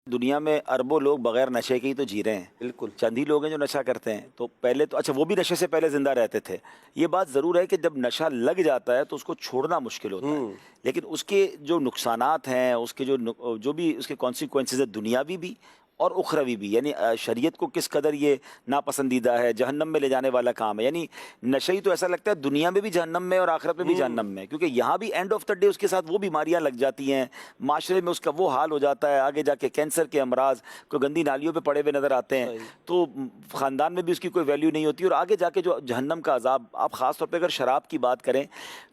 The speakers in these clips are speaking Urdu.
دنیا میں اربوں لوگ بغیر نشے کے ہی تو جی رہے ہیں. بالکل. چند ہی لوگ ہیں جو نشہ کرتے ہیں. تو پہلے تو اچھا وہ بھی نشے سے پہلے زندہ رہتے تھے. یہ بات ضرور ہے کہ جب نشہ لگ جاتا ہے تو اس کو چھوڑنا مشکل ہوتا ہے, لیکن اس کے جو نقصانات ہیں, اس کے جو بھی اس کے کانسیکوینسز ہے دنیاوی بھی اور اخروی بھی, یعنی شریعت کو کس قدر یہ ناپسندیدہ ہے, جہنم میں لے جانے والا کام ہے. یعنی نشہ ہی تو ایسا لگتا ہے دنیا میں بھی جہنم میں اور آخرت میں بھی جہنم میں, کیونکہ یہاں بھی اینڈ آف دا ڈے اس کے ساتھ وہ بیماریاں لگ جاتی ہیں, معاشرے میں اس کا وہ حال ہو جاتا ہے, آگے جا کے کینسر کے امراض کو گندی نالیوں پہ پڑے ہوئے نظر آتے ہیں, تو خاندان میں بھی اس کی کوئی ویلیو نہیں ہوتی, اور آگے جا کے جو جہنم کا عذاب. آپ خاص طور پہ اگر شراب کی بات کریں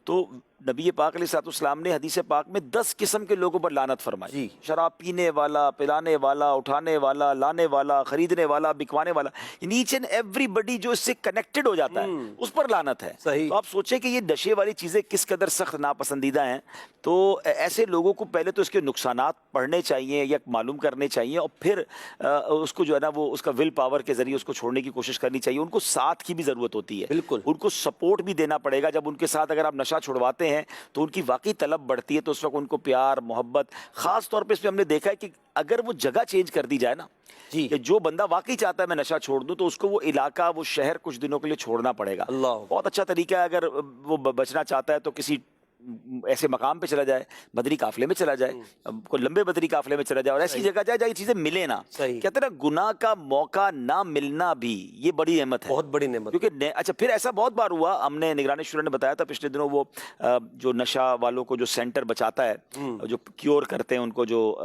تو نبی پاک علیہ الصلوۃ والسلام نے حدیث پاک میں 10 قسم کے لوگوں پر لعنت فرمائی. شراب پینے والا, پلانے والا, اٹھانے والا, لانے والا, خریدنے والا, بکوانے والا, ایچ اینڈ ایوری بڈی جو اس سے کنیکٹڈ ہو جاتا ہے اس پر لعنت ہے. تو آپ سوچیں کہ یہ نشے والی چیزیں کس قدر سخت ناپسندیدہ ہیں. تو ایسے لوگوں کو پہلے تو اس کے نقصانات پڑھنے چاہیے یا معلوم کرنے چاہیے, اور پھر اس کو جو ہے نا وہ اس کا ول پاور کے ذریعے اس کو چھوڑنے کی کوشش کرنی چاہیے. ان کو ساتھ کی بھی ضرورت ہوتی ہے, بالکل ان کو سپورٹ بھی دینا پڑے گا. جب ان کے ساتھ اگر آپ نشہ چھڑواتے ہیں تو ان کی واقعی طلب بڑھتی ہے, تو اس وقت ان کو پیار محبت, خاص طور پہ اس میں ہم نے دیکھا ہے کہ اگر وہ جگہ چینج کر دی جائے نا, کہ جو بندہ واقعی چاہتا ہے میں نشہ چھوڑ دوں, تو اس کو وہ علاقہ وہ شہر کچھ دنوں کے لیے چھوڑنا پڑے گا. بہت اچھا طریقہ ہے. اگر وہ بچنا چاہتا ہے تو کسی ایسے مقام پہ چلا جائے, بدری قافلے میں چلا جائے, کوئی لمبے بدری قافلے میں چلا جائے, اور ایسی جگہ جائے جہاں یہ چیزیں ملے نا. کہتے ہیں نا گناہ کا موقع نہ ملنا بھی یہ بڑی نعمت ہے, بہت بڑی نعمت. کیونکہ اچھا پھر ایسا بہت بار ہوا, ہم نے نگران شورا نے بتایا تھا پچھلے دنوں, وہ جو نشہ والوں کو جو سینٹر بچاتا ہے, جو کیور کرتے ہیں ان کو, جو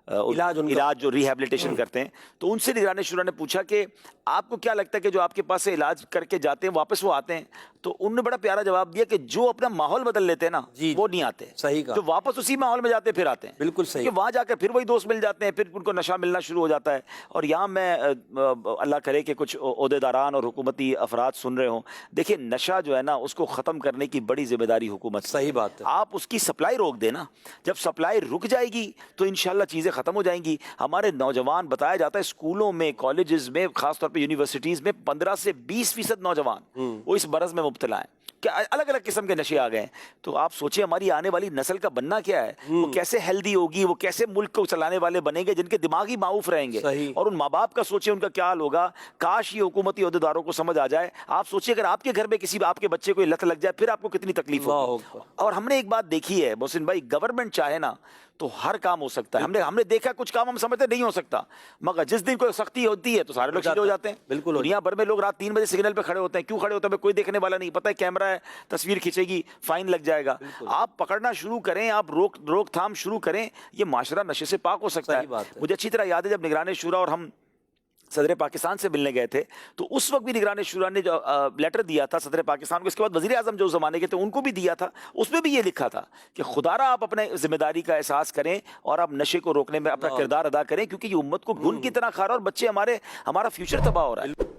علاج جو ریہیبلیٹیشن کرتے ہیں, تو ان سے نگران شورا نے پوچھا کہ آپ کو کیا لگتا ہے کہ جو آپ کے پاس سے علاج کر کے جاتے ہیں واپس وہ آتے ہیں؟ تو انہوں نے بڑا پیارا جواب دیا کہ جو اپنا ماحول بدل لیتے ہیں نا وہ نہیں آتے, جو واپس اسی ماحول میں جاتے پھر آتے ہیں. بالکل صحیح. کہ وہاں جا کر پھر وہی دوست مل جاتے ہیں, پھر ان کو نشہ ملنا شروع ہو جاتا ہے. اور یہاں میں اللہ کرے کہ کچھ عہدیداران اور حکومتی افراد سن رہے ہوں, دیکھیں نشہ جو ہے نا اس کو ختم کرنے کی بڑی ذمہ داری حکومت. صحیح بات ہے. آپ اس کی سپلائی روک دیں نا, جب سپلائی رک جائے گی تو انشاءاللہ چیزیں ختم ہو جائیں گی. ہمارے نوجوان بتایا جاتا ہے اسکولوں میں, کالجز میں, خاص طور پہ یونیورسٹیز میں 15 سے 20% نوجوان وہ اس مرض میں مبتلا ہیں کہ الگ الگ قسم کے نشے آ گئے ہیں. تو آپ سوچیں ہماری آنے والی نسل کا بننا کیا ہے, وہ کیسے ہیلدی ہوگی, وہ کیسے ملک کو چلانے والے بنیں گے جن کے دماغ ہی معاف رہیں گے. اور ان ماں باپ کا سوچیں ان کا کیا حال ہوگا. کاش یہ حکومتی عہدیداروں کو سمجھ آ جائے. آپ سوچیں اگر آپ کے گھر میں کسی آپ کے بچے کو لت لگ جائے پھر آپ کو کتنی تکلیف ہوگی. اور ہم نے ایک بات دیکھی ہے محسن بھائی, گورنمنٹ چاہے نا تو ہر کام ہو سکتا ہے. ہم نے دیکھا کچھ کام ہم سمجھتے نہیں ہو سکتا, مگر جس دن کوئی سختی ہوتی ہے تو سارے لوگ سیدھے ہو جاتے ہیں. بالکل. دنیا بھر میں لوگ رات 3 بجے سگنل پہ کھڑے ہوتے ہیں. کیوں کھڑے ہوتے ہیں؟ کوئی دیکھنے والا نہیں, پتہ ہے کیمرہ ہے, تصویر کھینچے گی, فائن لگ جائے گا. آپ پکڑنا شروع کریں, آپ روک تھام شروع کریں, یہ معاشرہ نشے سے پاک ہو سکتا ہے. مجھے اچھی طرح یاد ہے جب نگران شورا اور ہم صدر پاکستان سے ملنے گئے تھے تو اس وقت بھی نگران شورا نے جو لیٹر دیا تھا صدر پاکستان کو, اس کے بعد وزیر اعظم جو زمانے کے تھے ان کو بھی دیا تھا, اس میں بھی یہ لکھا تھا کہ خدا را آپ اپنے ذمہ داری کا احساس کریں اور آپ نشے کو روکنے میں اپنا کردار ادا کریں, کیونکہ یہ امت کو گھن کی طرح کھا رہا ہے اور بچے ہمارا فیوچر تباہ ہو رہا ہے.